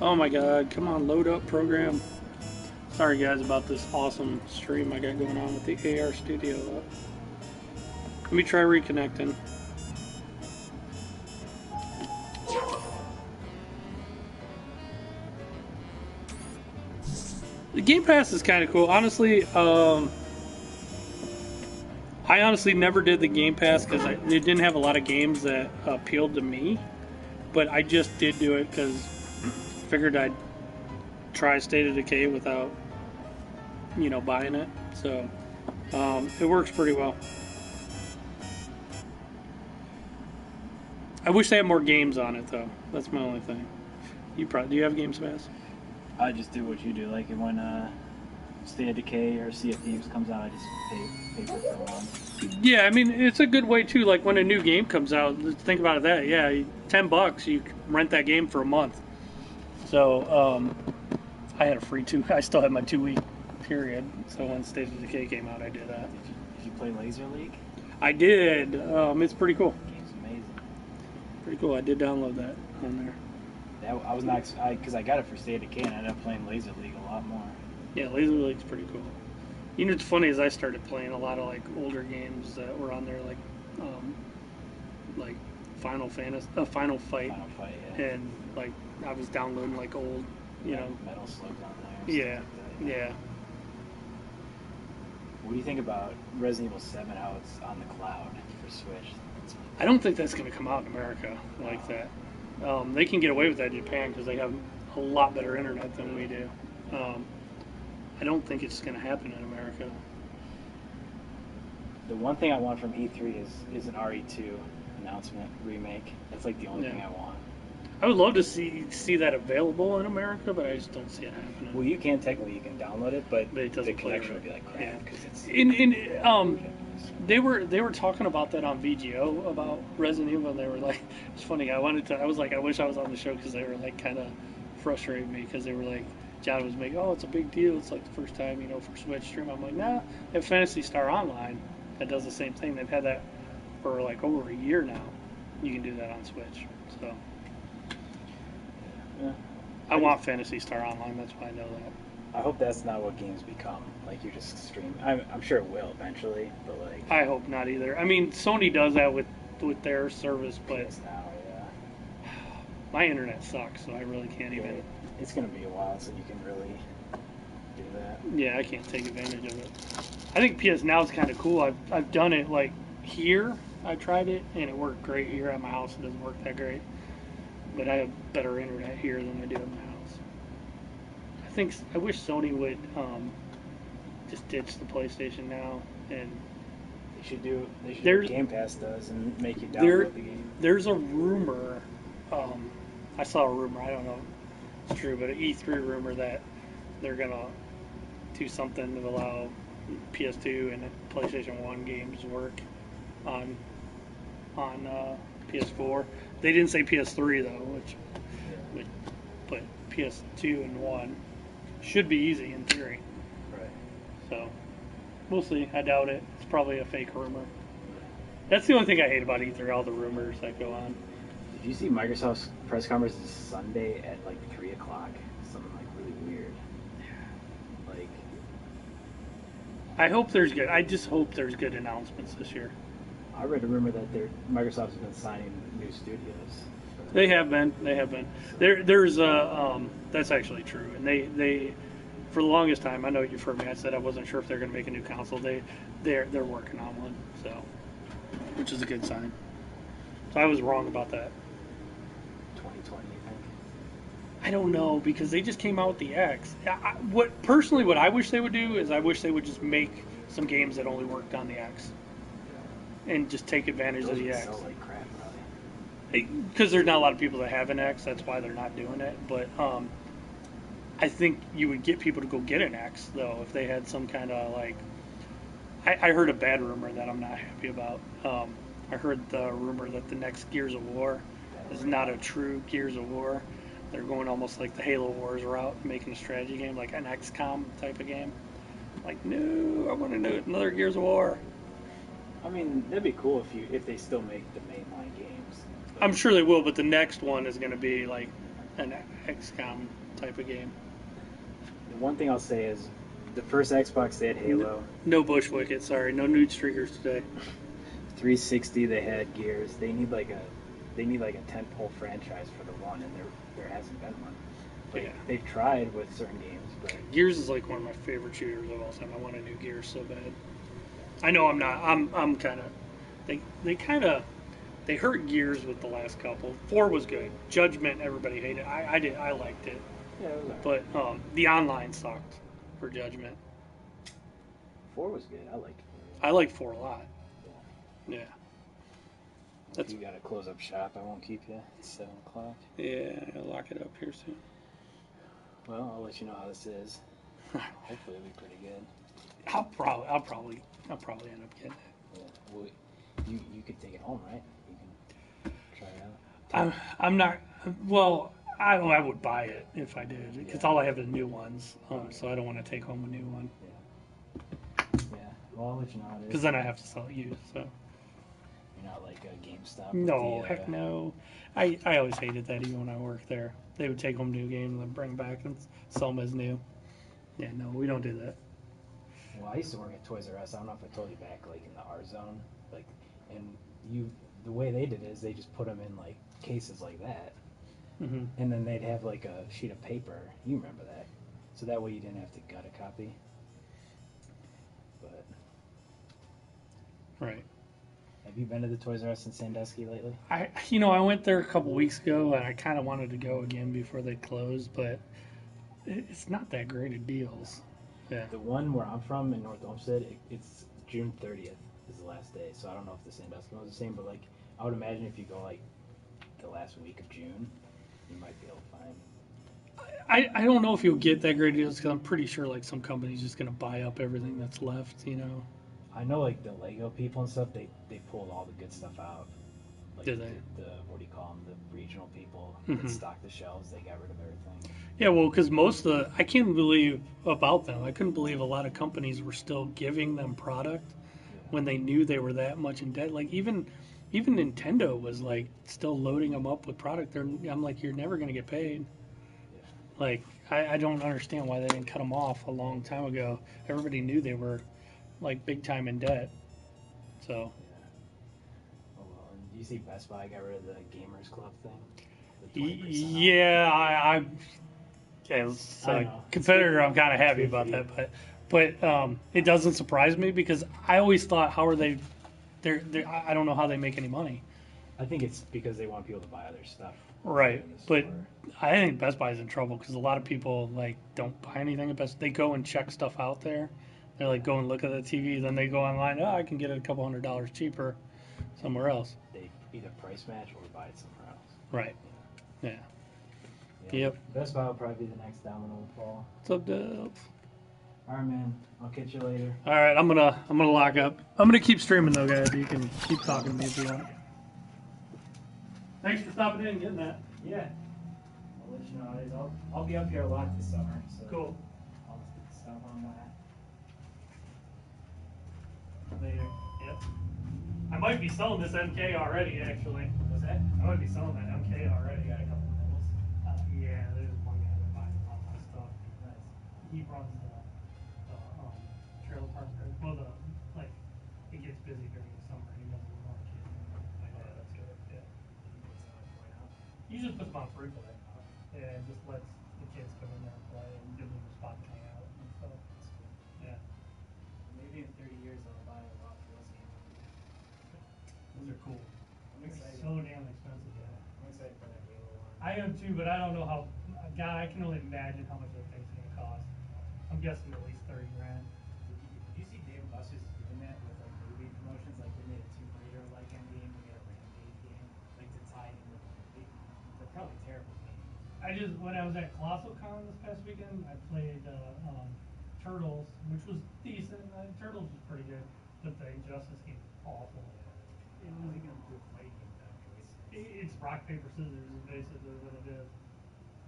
Oh my god, come on, load up program. Sorry guys about this awesome stream I got going on with the AR Studio up. Let me try reconnecting. The Game Pass is kind of cool. Honestly, I honestly never did the Game Pass because it didn't have a lot of games that appealed to me. But I just did do it because figured I'd try State of Decay without, buying it. So it works pretty well. I wish they had more games on it though. That's my only thing. Do you have Games Pass? I just do what you do. Like when State of Decay or Sea of Thieves comes out, I just pay for it for a month. Yeah, I mean it's a good way too. Like when a new game comes out, let's think about it. That yeah, $10 you rent that game for a month. So I had a free I still had my 2-week period. So when State of Decay came out, I did that. Did you play Laser League? I did. It's pretty cool. The game's amazing. Pretty cool. I did download that on there. I was not because I got it for State of Decay and I ended up playing Laser League a lot more. Yeah, Laser League's pretty cool. You know what's funny is I started playing a lot of like older games that were on there, like Final Fantasy, Final Fight, Yeah. and like I was downloading like old, Metal Slug's on there. Yeah, Stuff like that. yeah. What do you think about Resident Evil 7? How it's on the cloud for Switch? I don't think that's going to come out in America like that. They can get away with that in Japan because they have a lot better internet than we do. I don't think it's going to happen in America. The one thing I want from E3 is an RE2 announcement remake. That's like the only thing I want. I would love to see that available in America, but I just don't see it happening. Well, you can download it, but it doesn't the play connection right. would be like crap because it's. They were talking about that on VGO about Resident Evil, and they were like, it's funny. I was like, I wish I was on the show because they were like kind of frustrating me because they were like, John was making, it's a big deal. It's like the first time, for Switch stream. I'm like, nah. They have Phantasy Star Online that does the same thing. They've had that for like over a year now. You can do that on Switch. So Yeah. I want Phantasy Star Online. That's why I know that. I hope that's not what games become. Like you just stream. I'm sure it will eventually, but like. I hope not either. I mean, Sony does that with their service, but PS now, yeah. my internet sucks, so I really can't even. It's gonna be a while, so you can really do that. Yeah, I can't take advantage of it. I think PS Now is kind of cool. I've done it like here. I tried it and it worked great here at my house. It doesn't work that great, but I have better internet here than I do at my house. I wish Sony would just ditch the PlayStation Now and. They should do what Game Pass does and make you download the game. There's a rumor. I saw a rumor. I don't know if it's true, but an E3 rumor that they're gonna do something to allow PS2 and PlayStation 1 games to work on PS4. They didn't say PS3 though, but PS2 and 1 should be easy in theory. Right. So we'll see. I doubt it. It's probably a fake rumor. That's the only thing I hate about E3, all the rumors that go on. Did you see Microsoft's press conference this Sunday at like 3 o'clock? Something like really weird. Like. I hope there's good. I just hope there's good announcements this year. I read a rumor that Microsoft's been signing new studios. They have been. There's that's actually true. And they for the longest time, I know you've heard me. I said I wasn't sure if they're going to make a new console. They're working on one, so which is a good sign. So I was wrong about that. 2020, you think? I don't know because they just came out with the X. What I wish they would do is I wish they would just make some games that only worked on the X, and just take advantage of the X. Sell like crap, probably. Because there's not a lot of people that have an X, that's why they're not doing it. But I think you would get people to go get an X though if they had some kind of like. I heard a bad rumor that I'm not happy about. I heard the rumor that the next Gears of War is not a true Gears of War. They're going almost like the Halo Wars route, making a strategy game like an XCOM type of game. Like, no, I want to do another Gears of War. I mean, that'd be cool if they still make the mainline games. I'm sure they will, but the next one is going to be like an XCOM type of game. The one thing I'll say is, the first Xbox they had Halo. No Bushwicket, sorry, no nude streakers today. 360 they had Gears. They need like a tentpole franchise for the one, and there hasn't been one. Like, Yeah. they've tried with certain games, but Gears is like one of my favorite shooters of all time. I want a new Gears so bad. I know I'm not. I'm kind of. They hurt Gears with the last couple. 4 was good. Judgment, everybody hated. I liked it, yeah, it was alright. but the online sucked for Judgment. 4 was good. I liked 4. I liked 4 a lot. Yeah. If That's- you gotta close up shop, I won't keep you. It's 7 o'clock. Yeah, I'll lock it up here soon. Well, I'll let you know how this is. Hopefully it'll be pretty good. I'll probably end up getting it. Yeah. Well, you could take it home, right? You can try it out. I'm not. Well, I would buy it if I did, because all I have is new ones. So I don't want to take home a new one, Yeah. Well, I'll let you know how it is. because then I have to sell it used. So You're not like a GameStop. no, with the, heck no. I always hated that even when I worked there. They would take home new games and then bring back and sell them as new. Yeah, no, we don't do that. Well, I used to work at Toys R Us. I don't know if I told you back, like in the R zone, like, and the way they did it is they just put them in like cases like that, Hmm. and then they'd have like a sheet of paper. You remember that? So that way you didn't have to gut a copy. But Right. have you been to the Toys R Us in Sandusky lately? I went there a couple weeks ago, and I kind of wanted to go again before they closed, but it's not that great of deals. Yeah. The one where I'm from in North Olmsted, it's June 30th is the last day. So I don't know if the Sandusky one was the same, but like I would imagine if you go like the last week of June, you might be able to find. I don't know if you'll get that great deals, because I'm pretty sure like some company's just gonna buy up everything that's left. I know like the Lego people and stuff, they pulled all the good stuff out. Like Did they? The what do you call them? The regional people Mhm. that stock the shelves, they got rid of everything. Yeah, well, because most of the I can't believe about them. I couldn't believe a lot of companies were still giving them product when they knew they were that much in debt. Like even Nintendo was like still loading them up with product. I'm like, you're never gonna get paid. Yeah. Like I don't understand why they didn't cut them off a long time ago. Everybody knew they were like big time in debt. So Yeah. Oh well, and do you see Best Buy got rid of the Gamers Club thing? The 20% off? yeah, I as I a know. competitor, I'm kind of happy about that, but it doesn't surprise me, because I always thought, how are they? I don't know how they make any money. I think it's because they want people to buy other stuff. Right, in the but store. I think Best Buy is in trouble, because a lot of people like don't buy anything at Best. They go and check stuff out there. They're like, go and look at the TV, then they go online. Oh, I can get it a couple $100 cheaper somewhere else. They either price match or buy it somewhere else. Right. Yeah. Yeah. Yep. Best Buy will probably be the next domino to fall. So dope. All right, man. I'll catch you later. All right, I'm gonna lock up. I'm gonna keep streaming though, guys. You can keep talking to me if you want. Thanks for stopping in and getting that. Yeah. I'll let you know how it is. I'll be up here a lot this summer. So Cool. I'll stop on that. Later. Yep. I might be selling this MK already, actually. What's that? I might be selling that MK already. Got a couple models. Yeah, there's one guy that buys a lot of my stuff. Nice. He runs the trailer park. Well, it gets busy during the summer. He doesn't want kids. Oh, that's good. Yeah. Why not? He just puts them on free play. Yeah, and just lets the kids come in there and play and give them a spot to hang out and stuff. Yeah. Maybe in 30 years I'll buy a lot for this game. Those are cool. I'm They're excited. so damn expensive. Yeah. I'm excited for that Halo one. I am too, but I don't know how. God, I can only imagine how much that thing's gonna cost. I'm guessing at least 30 grand. Did you see Dave and Buster's doing that with like movie promotions? Like they made a Tomb Raider like end game, they made a Rampage game, like to tie in with the movie. They're probably terrible games. When I was at Colossal Con this past weekend, I played Turtles, which was decent. Turtles was pretty good, but the Injustice game was awful. It wasn't gonna do a fighting game without joysticks. It's rock paper scissors is basically what it is.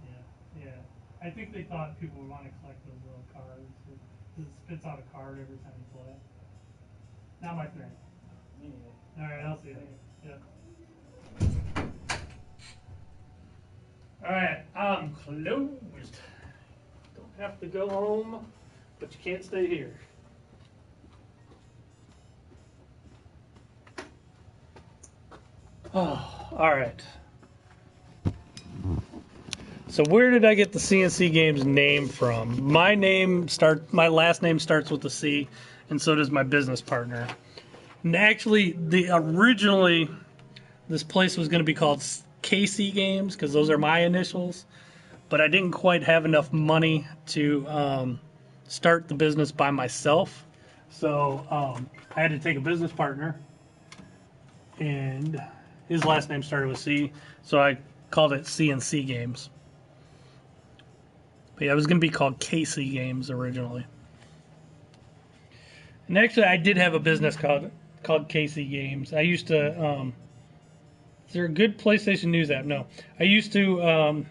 Yeah, yeah. I think they thought people would want to collect those little cards. It spits out a card every time you play. Not my thing. Me neither. All right, I'll see you. Yeah. Alright, I'm closed. Don't have to go home, but you can't stay here. Oh, alright. So where did I get the C&C Games name from? My last name starts with a C, and so does my business partner. And actually, originally, this place was going to be called KC Games because those are my initials, but I didn't quite have enough money to start the business by myself, so I had to take a business partner, and his last name started with C, so I called it C&C Games. But yeah, it was going to be called KC Games originally. And actually, I did have a business called KC Games. I used to. Is there a good PlayStation News app? No. I used to.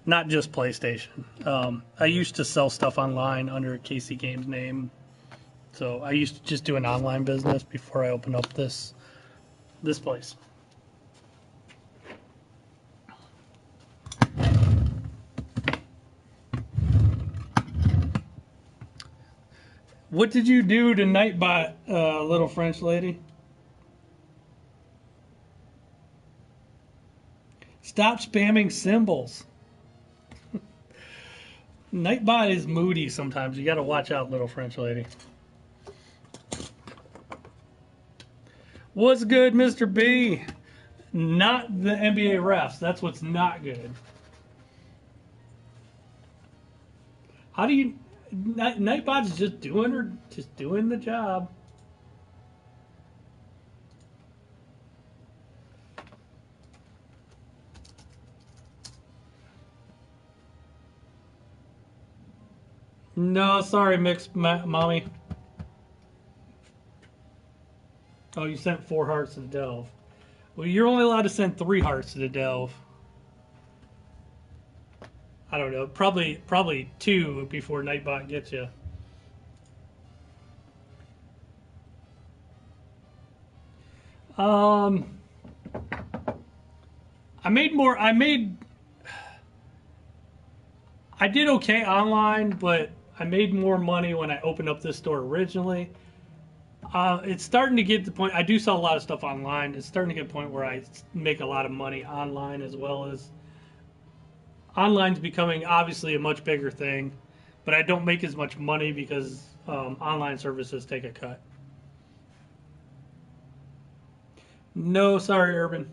Not just PlayStation. I used to sell stuff online under a KC Games name. So I used to just do an online business before I opened up this place. What did you do to Nightbot, little French lady? Stop spamming symbols. Nightbot is moody sometimes. You got to watch out, little French lady. What's good, Mr. B? Not the NBA refs. That's what's not good. How do you... Nightbot's just doing the job. No, sorry, mommy. Oh, you sent 4 hearts to the Delve. Well, you're only allowed to send 3 hearts to the Delve. I don't know. Probably 2 before Nightbot gets you. I did okay online, but I made more money when I opened up this store originally. It's starting to get to the point. I do sell a lot of stuff online. It's starting to get to the point where I make a lot of money online as well as online's becoming obviously a much bigger thing, but I don't make as much money because online services take a cut. No, sorry, Urban.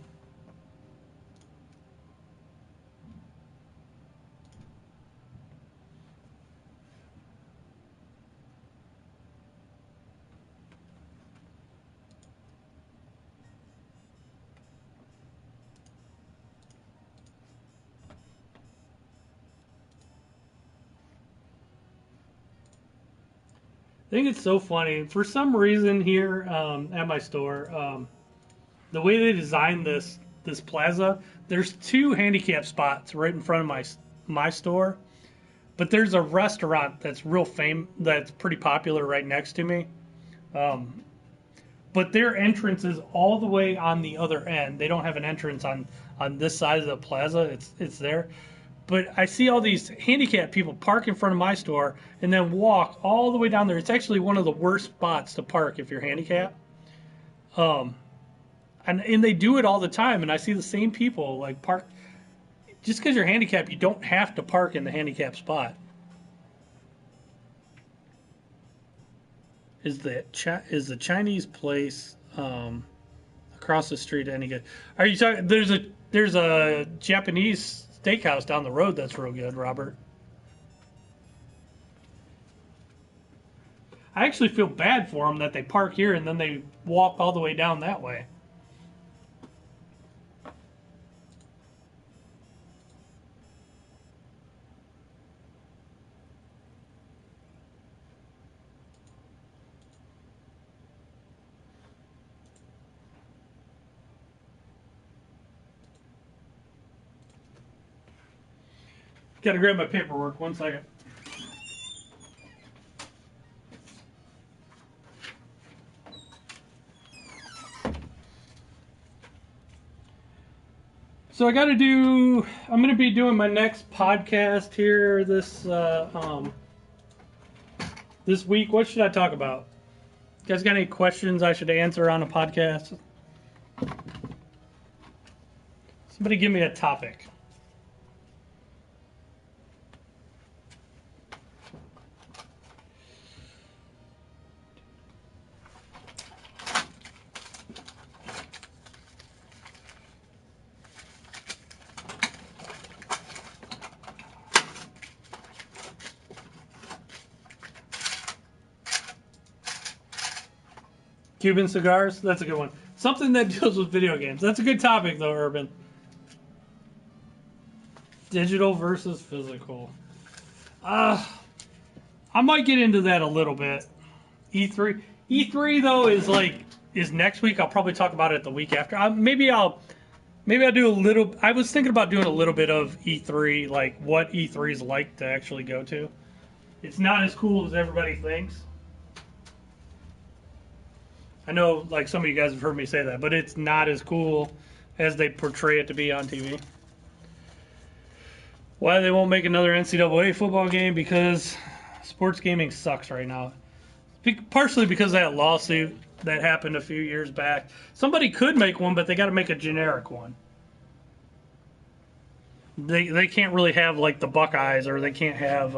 I think it's so funny. For some reason here at my store, the way they designed this plaza, there's 2 handicap spots right in front of my store, but there's a restaurant that's that's pretty popular right next to me. But their entrance is all the way on the other end. They don't have an entrance on this side of the plaza. It's there. But I see all these handicapped people park in front of my store and then walk all the way down there. It's actually one of the worst spots to park if you're handicapped. And they do it all the time, and I see the same people like park. Just because you're handicapped, you don't have to park in the handicapped spot. Is the Chinese place across the street any good? Are you talking? There's a Japanese steakhouse down the road that's real good, Robert. I actually feel bad for them that they park here and then they walk all the way down that way. Gotta grab my paperwork. 1 second. So I'm going to be doing my next podcast here this week. What should I talk about? You guys got any questions I should answer on a podcast? Somebody give me a topic. Cuban cigars? That's a good one. Something that deals with video games. That's a good topic, though, Urban. Digital versus physical. I might get into that a little bit. E3 though is next week. I'll probably talk about it the week after. Maybe I'll do a little. I was thinking about doing a little bit of E3, like what E3 is like to actually go to. It's not as cool as everybody thinks. I know, like, some of you guys have heard me say that, but it's not as cool as they portray it to be on TV. Why they won't make another NCAA football game? Because sports gaming sucks right now. Partially because of that lawsuit that happened a few years back. Somebody could make one, but they got to make a generic one. They can't really have, like, the Buckeyes, or they can't have,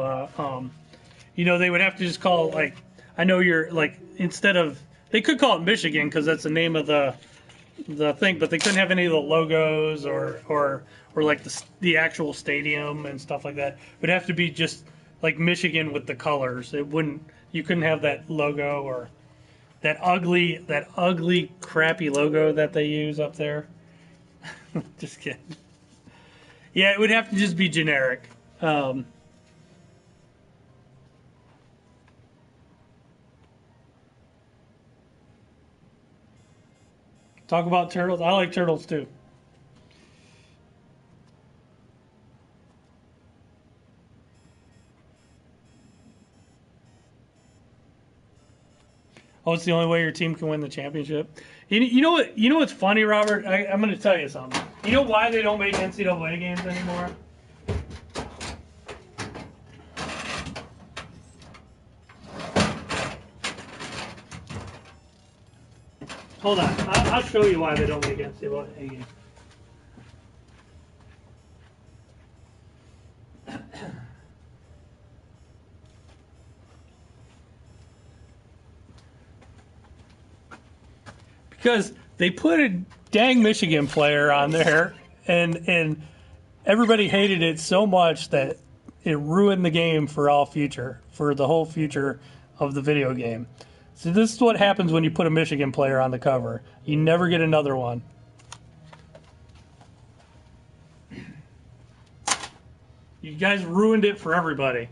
they would have to just call, like, I know you're, like, instead of, they could call it Michigan because that's the name of the thing, but they couldn't have any of the logos or like the actual stadium and stuff like that. It would have to be just like Michigan with the colors. You couldn't have that logo or that ugly crappy logo that they use up there. Just kidding. Yeah, it would have to just be generic. Talk about turtles. I like turtles too. Oh, it's the only way your team can win the championship. You know what? You know what's funny, Robert? I'm going to tell you something. You know why they don't make NCAA games anymore? Hold on. I'll show you why they don't make NCAA games. Because they put a dang Michigan player on there, and everybody hated it so much that it ruined the game for the whole future of the video game. So this is what happens when you put a Michigan player on the cover. You never get another one. You guys ruined it for everybody.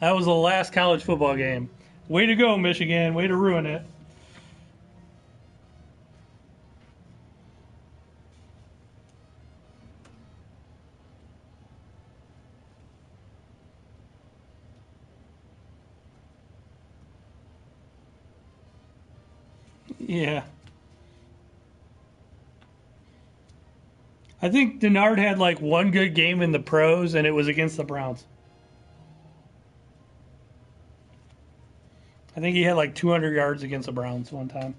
That was the last college football game. Way to go, Michigan. Way to ruin it. Yeah. I think Denard had like one good game in the pros, and it was against the Browns. I think he had like 200 yards against the Browns one time.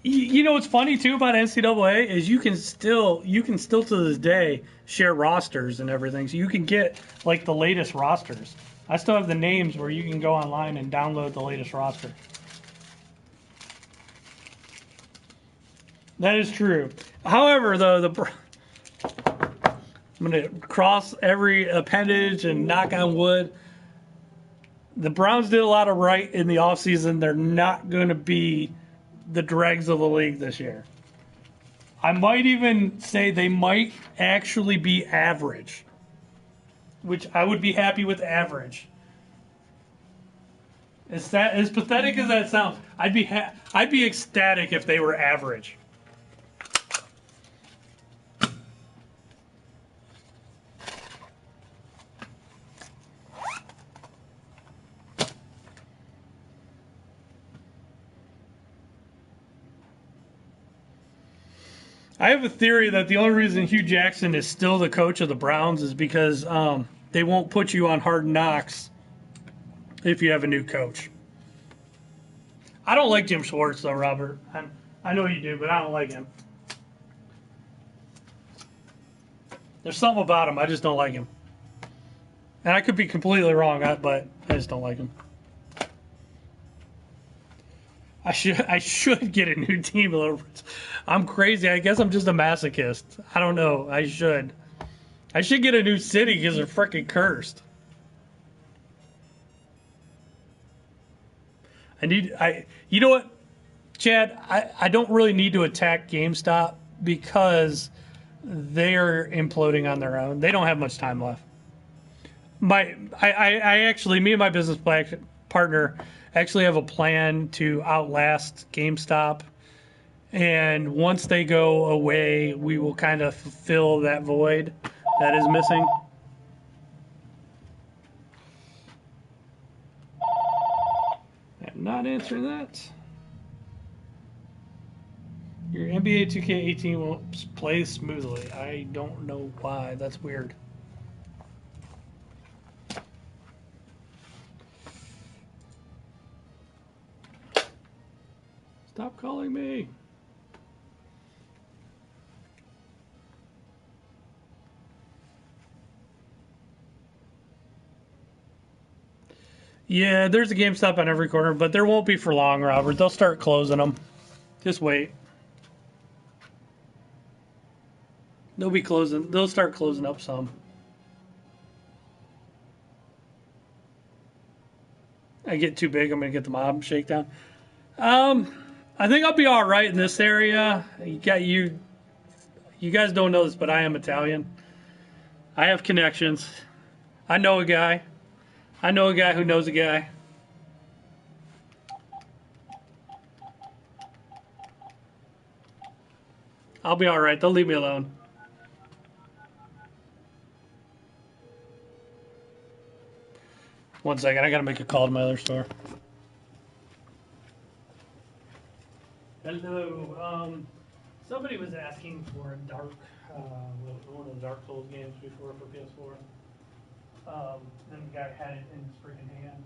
You know what's funny too about NCAA is you can still to this day share rosters and everything, so you can get like the latest rosters. I still have the names where you can go online and download the latest roster. That is true. However, though, I'm going to cross every appendage and knock on wood. The Browns did a lot of right in the offseason. They're not going to be the dregs of the league this year. I might even say they might actually be average, which I would be happy with average. As pathetic as that sounds, I'd be ecstatic if they were average. I have a theory that the only reason Hugh Jackson is still the coach of the Browns is because they won't put you on Hard Knocks if you have a new coach. I don't like Jim Schwartz, though, Robert. I know you do, but I don't like him. There's something about him. I just don't like him. And I could be completely wrong, but I just don't like him. I should get a new team a little. I'm crazy. I guess I'm just a masochist. I don't know. I should get a new city because they're freaking cursed. You know what, Chad? I don't really need to attack GameStop because they're imploding on their own. They don't have much time left. I actually, me and my business partner actually have a plan to outlast GameStop. And once they go away, we will kind of fill that void that is missing. I'm not answering that. Your NBA 2K18 won't play smoothly. I don't know why. That's weird. Stop calling me. Yeah, there's a GameStop on every corner, but there won't be for long, Robert. They'll start closing them. Just wait. They'll start closing up some. I get too big, I'm gonna get the mob shakedown. I think I'll be all right in this area. You guys don't know this, but I am Italian. I have connections. I know a guy. I know a guy who knows a guy. I'll be all right. They'll leave me alone. One second. I gotta make a call to my other store. Hello. Somebody was asking for a dark, one of the Dark Souls games before for PS4. Then the guy had it in his freaking hand.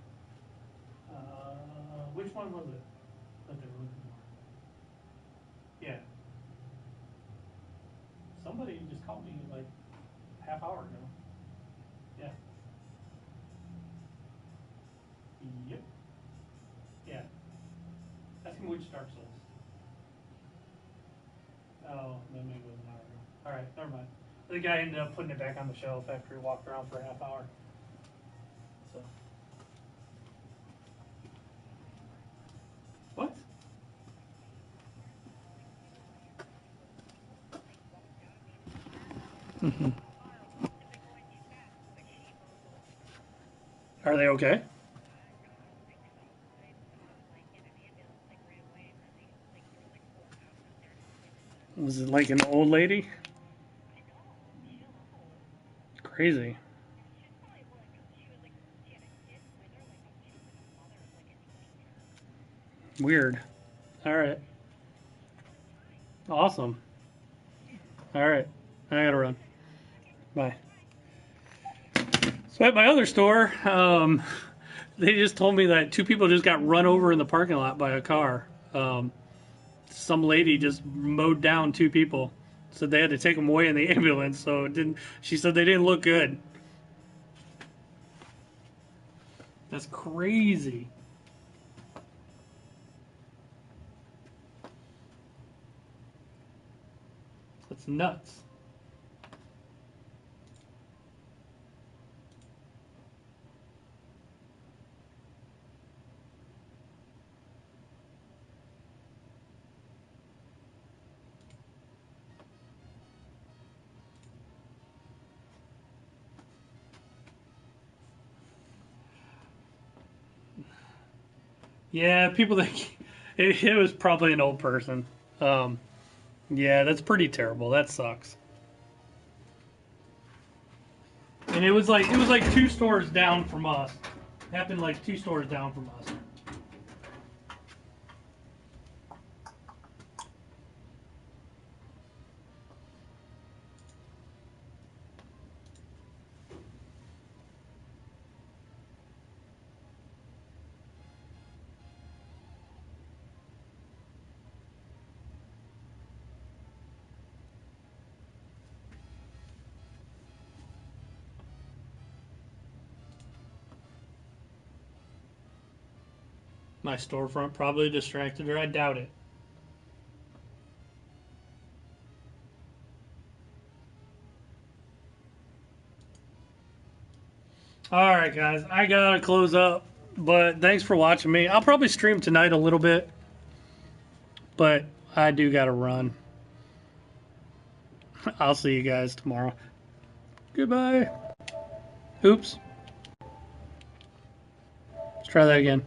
Which one was it that they were looking for? Yeah. Somebody just called me like half hour ago. Yeah. Yep. Yeah. Ask him which Dark Souls. Oh, then maybe it was an hour ago. Alright, never mind. The guy ended up putting it back on the shelf after he walked around for a half hour. So. What? Are they okay? Was it like an old lady? Crazy. Weird. Alright. Awesome. Alright. I gotta run. Bye. So at my other store, they just told me that two people just got run over in the parking lot by a car. Some lady just mowed down two people. Said they had to take them away in the ambulance, so it didn't. She said they didn't look good. That's crazy. That's nuts. Yeah, people think it was probably an old person. Yeah, that's pretty terrible. That sucks. And it was like 2 stores down from us. Happened like 2 stores down from us. My storefront probably distracted her. I doubt it. All right, guys, I gotta close up. But thanks for watching me. I'll probably stream tonight a little bit, but I do gotta run. I'll see you guys tomorrow. Goodbye. Oops. Let's try that again.